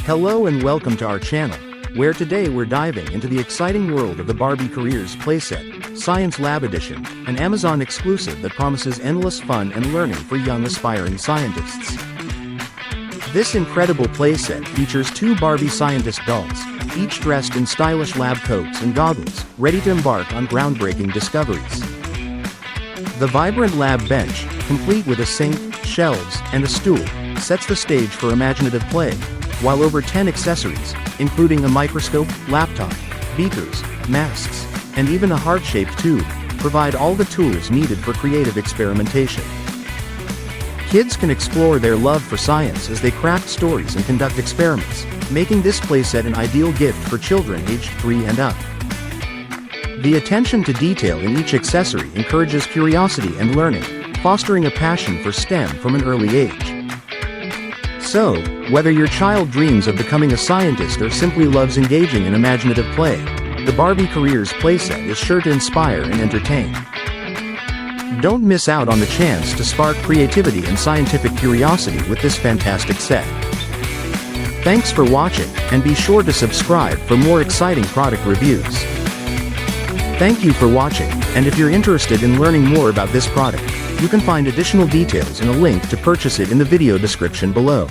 Hello and welcome to our channel, where today we're diving into the exciting world of the Barbie Careers Playset, Science Lab Edition, an Amazon exclusive that promises endless fun and learning for young aspiring scientists. This incredible playset features two Barbie scientist dolls, each dressed in stylish lab coats and goggles, ready to embark on groundbreaking discoveries. The vibrant lab bench, complete with a sink, shelves, and a stool, sets the stage for imaginative play, while over 10 accessories, including a microscope, laptop, beakers, masks, and even a heart-shaped tube, provide all the tools needed for creative experimentation. Kids can explore their love for science as they craft stories and conduct experiments, making this playset an ideal gift for children aged 3 and up. The attention to detail in each accessory encourages curiosity and learning, fostering a passion for STEM from an early age. So, whether your child dreams of becoming a scientist or simply loves engaging in imaginative play, the Barbie Careers Playset is sure to inspire and entertain. Don't miss out on the chance to spark creativity and scientific curiosity with this fantastic set. Thanks for watching, and be sure to subscribe for more exciting product reviews. Thank you for watching, and if you're interested in learning more about this product, you can find additional details and a link to purchase it in the video description below.